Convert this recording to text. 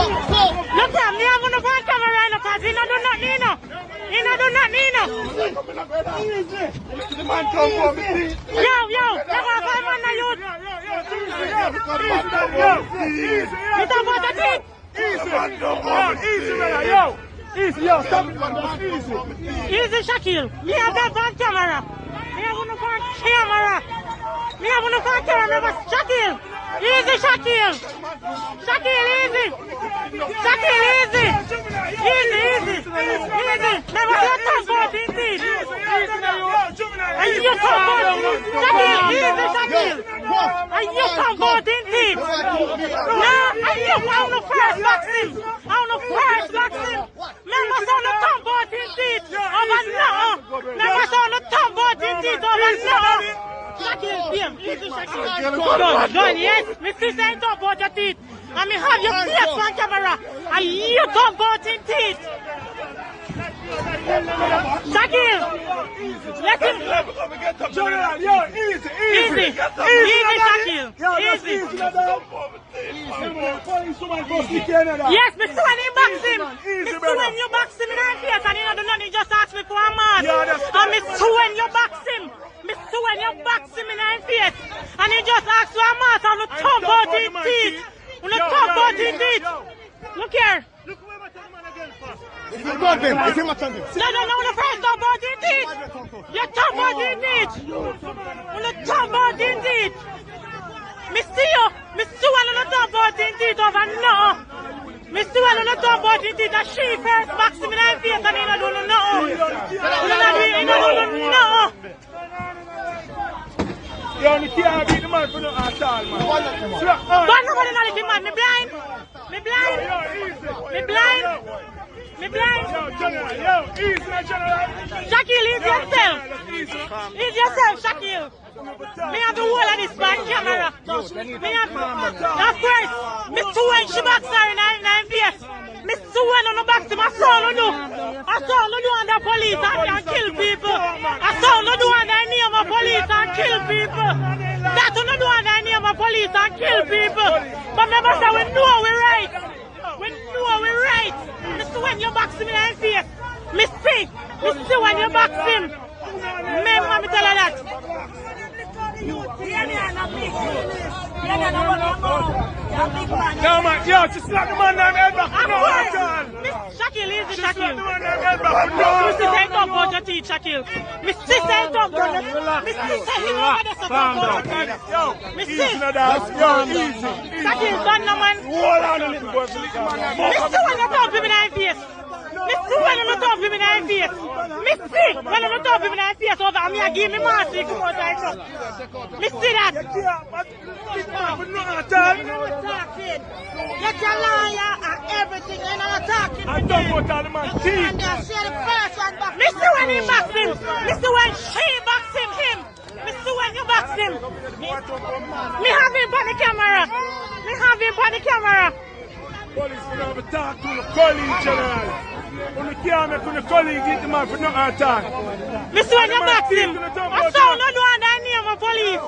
Look at me, I'm on the phone camera right now, cause he not do nothing, no. He not do nothing, no. Yo, never find man na youth. You talk about the thing? Easy, yo, stop it, man. Easy, Shaquille. Me have that phone camera. Me have on the phone camera. Me have on the phone camera. Shaquille. Easy, Shaquille. Shaquille, easy. Shaquille, easy. Easy. Never let them go, indeed. And you come out. Shaquille, easy, Shaquille. And you come out, indeed. No, and you on the first vaccine. On the first vaccine. Members on the top board indeed. Over now. Members on the top board indeed. Over now. Shaquille, easy, Shaquille. Done, yes. Mr. Saint top board your teeth. I mean, have your face on camera. And you top board indeed. Shaquille, let him. General, yo, easy, Shaquille. Easy. Yes, Mr. When you box him. Mr. When you box him in the face and you don't do nothing, just ask me for a mask. And Mr. When you box him. Mr. When you box him in the face and you just ask for a mask on the top of his teeth. On the top of his teeth. Look here. It's him got them. It's him attending. No, the first top of his teeth. Your top of his teeth. On the top of his teeth. Mr. When on the top of his teeth over now. Mr. When on the top of his teeth. That she first box him in the face and he don't do nothing. Yo, me can't beat the man for no at all, man. Don't nobody know the man. Me blind. Yo, General, yo, easy, General. Shaquille, ease yourself, Shaquille. Me have the whole of this man camera. Me have, of course, Mr. When she box her in face. Mr. When on the box him, I saw no do under police and kill people. I saw no do under name of police and kill people. That's no do under name of police and kill people. But remember, say we know we're right. We know we're right. Mr. When you box him in the face. Mr. When you box him. Remember me tell her that. No, man, yo, just slap the man down head back. No, at all. Shaquille, easy, Slap the Shaquille. man down head back. No, Mr. Saint up on your teeth, Shaquille. Mr. Saint up on your teeth. Mr. Saint up on your teeth. Yo, easy, no doubt. Yo, easy. Shaquille, done no man. Hold on a little boy. Mr. When you talk to me in the face. Mr. When you talk to me in the face. Mr. When you talk to me in the face over me, I give me mercy. Come on, time. Mr. that. Get your lawyer and everything, you're not talking. I don't want all the man teeth. And they'll share the first one back. Mr. When he box him. Mr. When she box him. Mr. When you box him. Me have him on the camera. Police will have a talk to the colleague, General. When you can't make the colleague get the man for no attack. Mr. When you box him. I saw no do under the name of police.